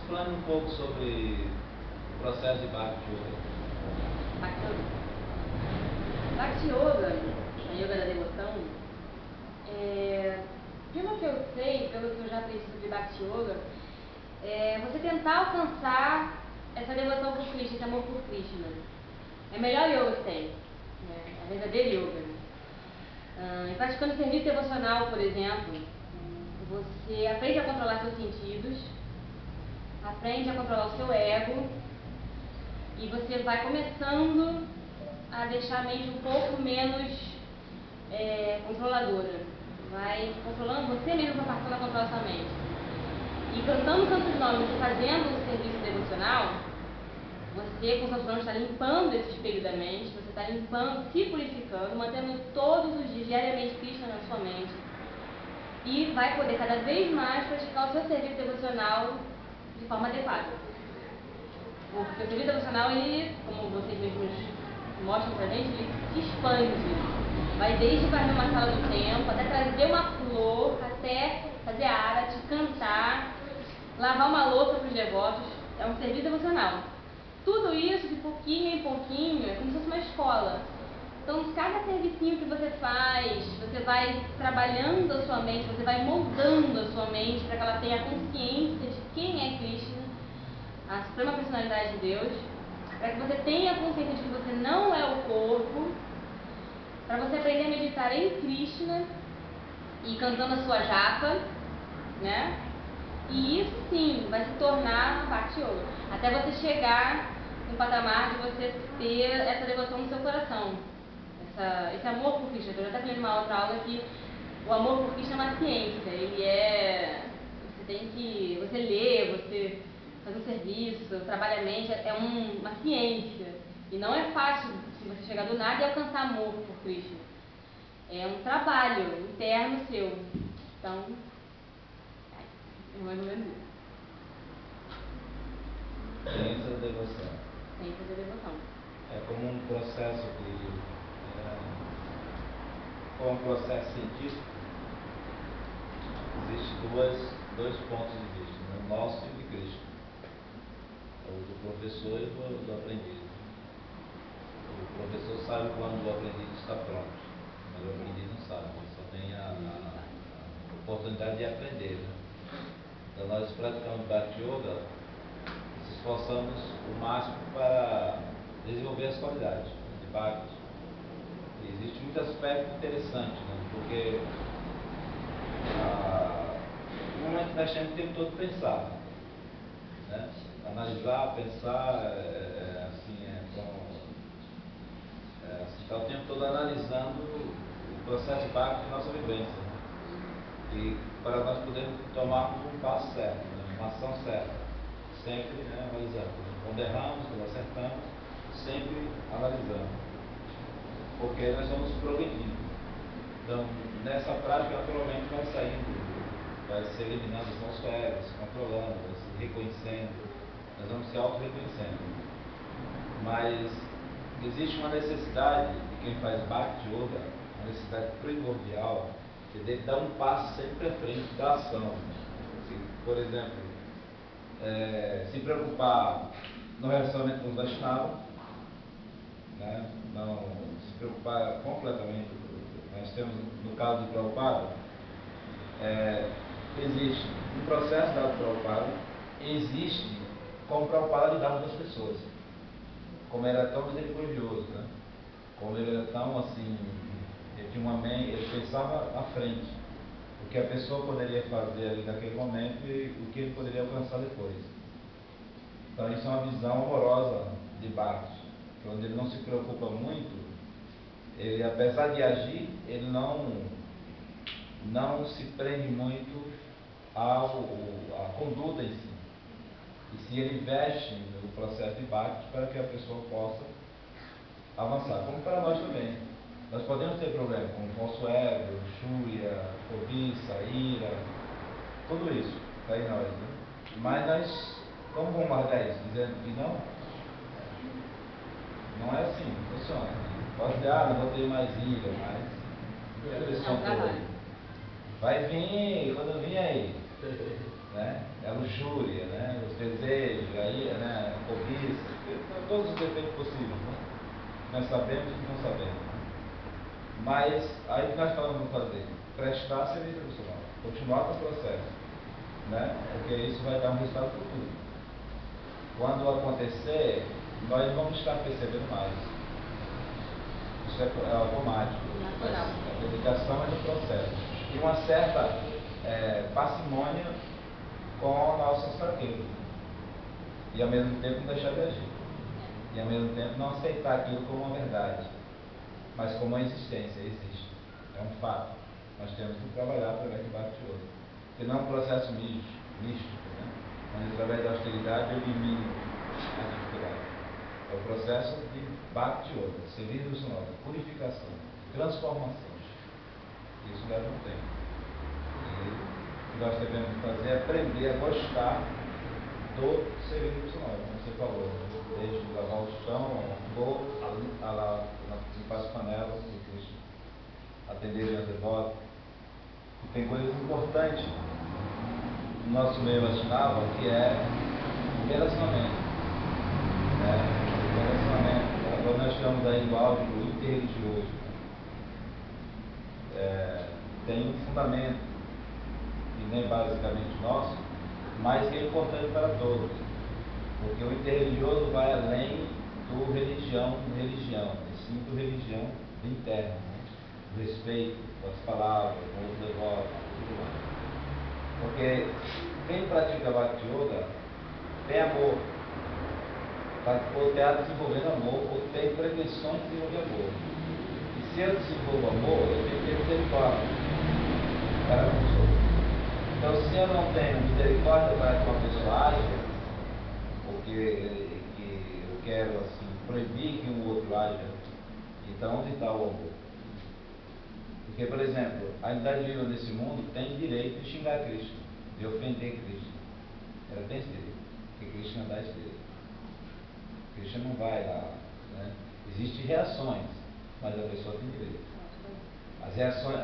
explane um pouco sobre o processo de Bhakti Yoga. Bhakti Yoga. Bhakti Yoga, a Yoga da devoção, pelo que eu sei, pelo que eu já aprendi sobre Bhakti Yoga, é você tentar alcançar essa devoção por Krishna, esse amor por Krishna. É a melhor yoga que tem, né? A verdadeira yoga. Em praticando serviço devocional, por exemplo, você aprende a controlar seus sentidos, aprende a controlar o seu ego, e você vai começando a deixar a mente um pouco menos controladora. Vai controlando, você mesmo vai passando a controlar sua mente. E cantando cantos nomes e fazendo o serviço devocional, você com seus planos está limpando esse espelho da mente, você está limpando, se purificando, mantendo todos os dias, diariamente, Krishna na sua mente. E vai poder cada vez mais praticar o seu serviço devocional de forma adequada. Porque o serviço devocional, ele, como vocês mesmos mostram pra gente, ele se expande. Vai desde varrer uma sala do templo, até trazer uma flor, até fazer arati, cantar, lavar uma louça para os devotos. É um serviço devocional. Tudo isso, de pouquinho em pouquinho, é como se fosse uma escola. Então, cada servicinho que você faz, você vai trabalhando a sua mente, você vai moldando a sua mente para que ela tenha consciência de quem é Krishna, a suprema personalidade de Deus, para que você tenha consciência de que você não é o corpo, para você aprender a meditar em Krishna e cantando a sua japa, né? E isso sim vai se tornar Bhakti Yoga, até você chegar no patamar de você ter essa devoção no seu coração, esse amor por Krishna. Eu já até falei numa outra aula que o amor por Krishna é uma ciência, você lê, você faz um serviço, trabalha a mente, uma ciência. E não é fácil se você chegar do nada e alcançar amor por Krishna. É um trabalho interno seu. Então, é mais ou menos isso. Ciência da devoção. Ciência da devoção. É como um processo como um processo científico. Existem dois pontos de vista, né? O nosso e o de Cristo. O do professor e do aprendiz. O professor sabe quando o aprendiz está pronto, mas o aprendiz não sabe, ele só tem a oportunidade de aprender, né? Então nós praticamos Bhakti Yoga, nos esforçamos o máximo para desenvolver as qualidades de Bhakti. E existe muito aspecto interessante, né? Porque no momento nós temos o tempo todo pensar, né? Analisar, pensar, está o tempo todo analisando o processo de Bhakti de nossa vivência, né? E para nós podermos tomarmos um passo certo, né? Uma ação certa, sempre, né, analisando. Quando erramos, quando acertamos, sempre analisando, porque nós vamos progredindo. Então, nessa prática, naturalmente, vai se eliminando os maus ferros, controlando, vai se reconhecendo, nós vamos se auto-reconhecendo. Mas existe uma necessidade de quem faz Bhakti Yoga, uma necessidade primordial, que deve dar um passo sempre à frente da ação. Assim, por exemplo, se preocupar no relacionamento com os Vaishnavas, né? Não se preocupar completamente. Nós temos, no caso de Prabhupada, existe um processo dado por Prabhupada, existe como Prabhupada lidava com as pessoas, como ele era tão misericordioso, né? Como ele era tão assim, ele tinha uma mente, ele pensava à frente, o que a pessoa poderia fazer ali naquele momento e o que ele poderia alcançar depois. Então isso é uma visão amorosa de Bhakti, onde ele não se preocupa muito, ele, apesar de agir, ele não se prende muito à conduta em si. E se ele investe no processo de Bhakti para que a pessoa possa avançar, como para nós também. Nós podemos ter problemas com falso ego, luxúria, cobiça, ira, tudo isso está em nós, né? Mas nós, como vamos largar isso? Dizendo que não? Não é assim, não funciona. Pode dizer, não vou ter mais ira, mas a pessoa toda aí. Vai vir, quando vir aí. né? A luxúria, né? Os desejos, né? A cobiça, todos os defeitos possíveis, né? Nós sabemos e não sabemos. Né? Mas aí o que nós falamos fazer? Prestar serviço emocional, continuar com o processo, né? Porque isso vai dar um resultado futuro. Quando acontecer, nós vamos estar percebendo mais. Isso é automático. Natural. A dedicação é do processo. E uma certa parcimônia com nossas fraquezas. E ao mesmo tempo não deixar de agir. E ao mesmo tempo não aceitar aquilo como uma verdade, mas como uma existência, existe. É um fato. Nós temos que trabalhar através de Bhakti Yoga. Porque não é um processo místico, né? Onde através da austeridade eu elimino a dificuldade. É o processo de Bhakti Yoga, serviço emocional, de purificação, de transformação. Isso leva um tempo. E o que nós devemos fazer é aprender a gostar do serviço emocional, como você falou, desde lavar o chão, limpar as panelas, atender os devotos. E tem coisas importantes no nosso meio vacinal, que é o relacionamento. Né? O relacionamento. Agora nós chamamos aí do áudio interreligioso. Tem um fundamento, que nem basicamente nosso, mas que é importante para todos. Porque o interreligioso vai além do religião, e sim do religião interna, né? Do respeito com as palavras, com os devotos, tudo mais. Porque quem pratica Bhakti Yoga tem amor. O teatro desenvolvendo amor, ou tem pretensões de desenvolver amor. E se eu desenvolvo amor, eu tenho que ter misericórdia para a pessoa. Então, se eu não tenho misericórdia para que uma pessoa age, porque eu quero assim, proibir que um outro haja, então onde está o amor? Porque, por exemplo, a entidade viva nesse mundo tem direito de xingar Krishna, de ofender Krishna. Ela tem esse direito, porque Krishna dá esse direito. Krishna não vai lá, né? Existem reações, mas a pessoa tem direito. As reações,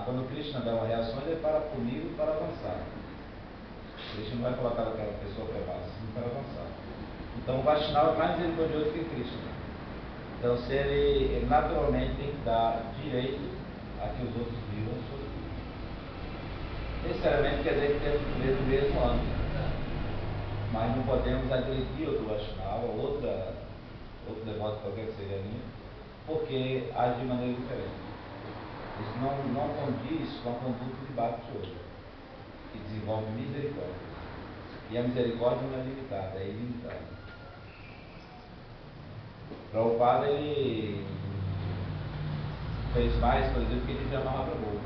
quando Krishna dá uma reação, ele é para punir e para avançar. Krishna não vai colocar aquela pessoa para baixo, sim para avançar. Então o Vaishnava é mais misericordioso que Krishna. Então se ele naturalmente tem que dar direito a que os outros vivam a sua vida. Necessariamente quer dizer que temos que viver no mesmo âmbito. Mas não podemos agredir outro Vaishnava, outro devoto qualquer que seja linha, porque age de maneira diferente. Isso não condiz com a conduta de Bhakti Yoga, que desenvolve misericórdia. E a misericórdia não é limitada, é ilimitada. Prabhupada, ele fez mais, por exemplo, que ele já Mahaprabhu.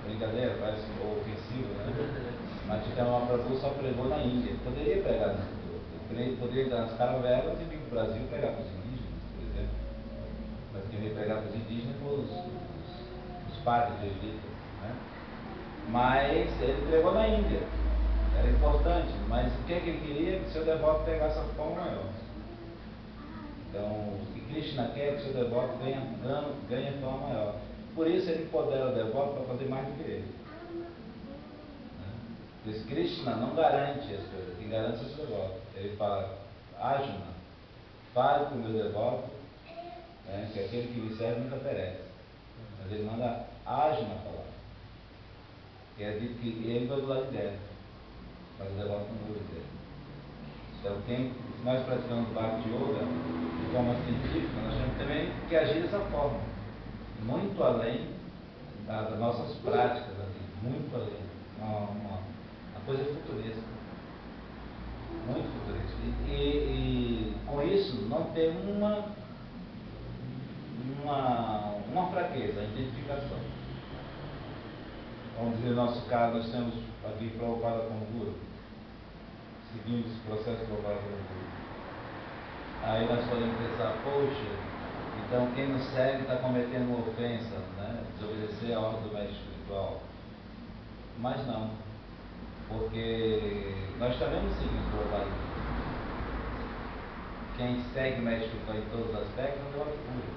Brincadeira, parece ofensivo, né? Mas o Mahaprabhu só pregou na Índia. Ele poderia pregar no mundo. Ele poderia ir nas caravelas e vir para o Brasil pregar para os indígenas, por exemplo. Mas quem veio pregar para os indígenas foram os padres do Egito, né? Mas ele pregou na Índia. Era importante, mas o que ele queria? Que seu devoto pegasse a forma maior. Então, o que Krishna quer é que seu devoto ganhe fama maior. Por isso ele empodera o devoto para fazer mais do que ele. Pois Krishna não garante as coisas, quem garante é o seu devoto. Ele fala, Arjuna, fale para o meu devoto, né, que aquele que me serve nunca perece. Mas ele manda Arjuna falar. Que é dito que ele vai do lado de dentro, mas o devoto não vai do dentro. Então, se nós praticamos Bhakti Yoga de forma científica, nós temos também que agir dessa forma, muito além das nossas práticas aqui, muito além, uma coisa futurista, muito futurista. E com isso não tem uma fraqueza, a identificação. Vamos dizer, no nosso caso, nós temos aqui Prabhupada como Guru. Seguindo esse processo que eu falo para você. Aí nós podemos pensar, poxa, então quem nos segue está cometendo uma ofensa, né? Desobedecer a ordem do mestre espiritual. Mas não, porque nós também não seguimos o Prabhupada. Quem segue o mestre espiritual em todos os aspectos não é puro.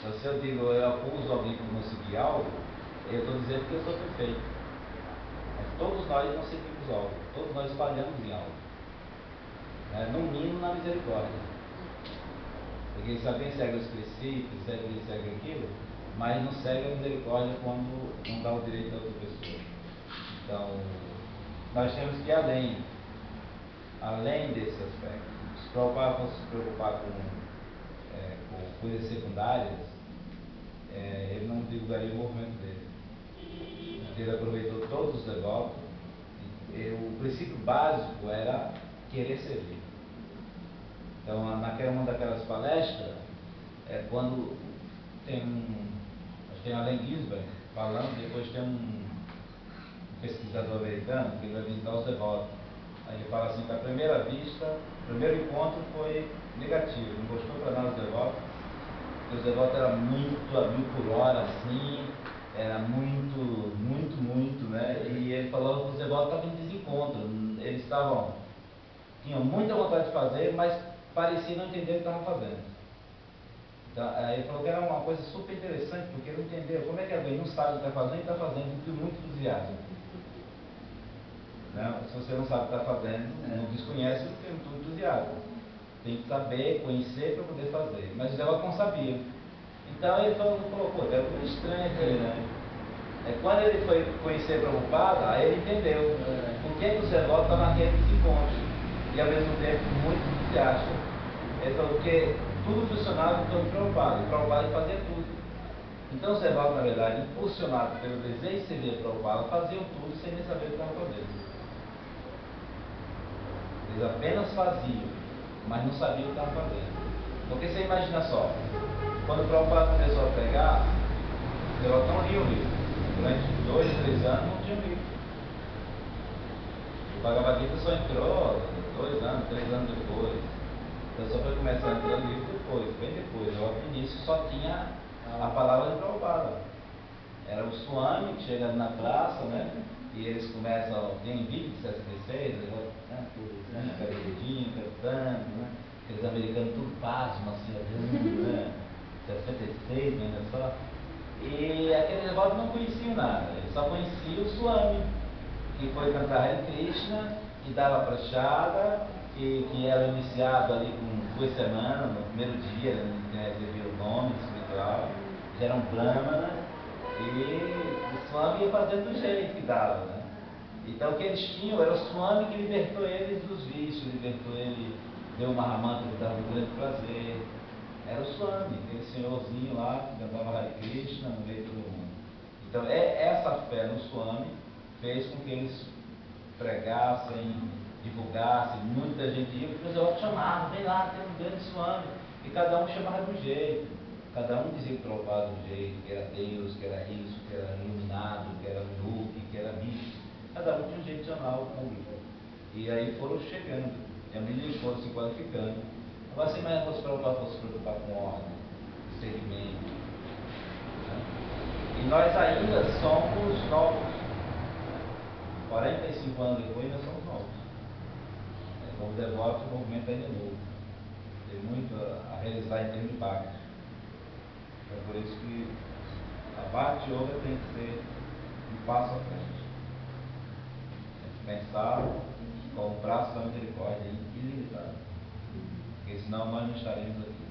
Então se eu digo, eu acuso alguém por não seguir algo, eu estou dizendo que eu sou perfeito. todos nós não seguimos algo, todos nós falhamos em algo. No mínimo na misericórdia. Porque se alguém segue os princípios, segue aquilo, mas não segue a misericórdia quando não dá o direito a outra pessoa. Então, nós temos que ir além desse aspecto. Se o Prabhupada fosse se preocupar com coisas secundárias, ele não divulgaria o movimento dele. Porque ele aproveitou todos os devotos. O princípio básico era querer servir. Então, uma daquelas palestras, quando tem acho que tem Allen Ginsberg falando, depois tem um pesquisador americano que ele vai visitar os devotos. Aí ele fala assim que à primeira vista, o primeiro encontro foi negativo, não gostou para nada dos devotos, porque os devotos eram muito a 1000 por hora, assim, era muito, né? E ele falou que os devotos estavam em desencontro, eles tinham muita vontade de fazer, mas parecia não entender o que estavam fazendo. Então, ele falou que era uma coisa super interessante, porque ele não entendeu como é que alguém não sabe o que está fazendo e está fazendo com muito entusiasmo. Não, se você não sabe o que está fazendo, não desconhece, tem muito entusiasmo. Tem que saber, conhecer para poder fazer. Mas os devotos não sabiam. Então ele falou, pô, é muito estranho aqui, né? Quando ele foi conhecer Prabhupada, aí ele entendeu por que os devotos estavam naquele desencontro. E ao mesmo tempo muito entusiasta. Ele falou que tudo funcionava em torno do Prabhupada. O Prabhupada fazia tudo. Então os devotos, na verdade, impulsionados pelo desejo de servir a Prabhupada, faziam tudo sem nem saber o que estavam fazendo. Eles apenas faziam, mas não sabiam o que estavam fazendo. Porque você imagina só, quando o Prabhupada começou a pregar, os devotos não liam o livro. Durante 2, 3 anos não tinham livro. O Bhagavad Gita só entrou 2 anos, 3 anos depois. Então só foi começar a entrar no livro depois, bem depois. Logo no início só tinha a palavra de Prabhupada. Era o Swami que chega na praça, né? E eles começam, tem um vídeo de 66, cabelinho, cantando, né? Aqueles americanos tudo pasmo, assim, olhando, né? 66, ainda só. E aqueles devotos não conheciam nada, eles só conheciam o Swami, que foi cantar Hare Krishna, que dava prachada, que era iniciado ali com 2 semanas, no primeiro dia, ele recebia o nome espiritual, já eram brahmanas, e o Swami ia fazendo do jeito que dava, né? Então o que eles tinham era o Swami que libertou eles dos vícios, libertou ele, deu uma Mahamantra que dava um grande prazer. Era o Swami, aquele senhorzinho lá que cantava Hare Krishna no meio de todo mundo. Então essa fé no Swami fez com que eles pregassem, divulgassem, muita gente ia, porque os outros chamavam, vem lá, tem um grande Swami. E cada um chamava de um jeito, cada um dizia que Prabhupada de um jeito, que era Deus, que era isso, que era iluminado, que era Nuke, que era bicho. Cada um tinha um jeito de chamar o público. E aí foram chegando, e à medida que foram se qualificando. Agora você imagina se o Prabhupada fosse se preocupar com ordem, segmento. Né? E nós ainda somos novos. 45 anos depois, nós somos novos. Como devoto, o movimento ainda é novo. Tem muito a realizar em termos de Bhakti. É por isso que a Bhakti Yoga tem que ser um passo à frente. Tem que pensar com o braço da misericórdia ilimitado. Porque senão nós não estaremos aqui.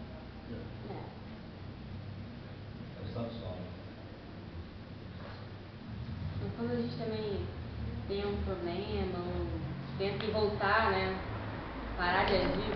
É o santo sonho. Mas quando a gente também tem um problema, ou pensa em voltar, né? Parar de agir.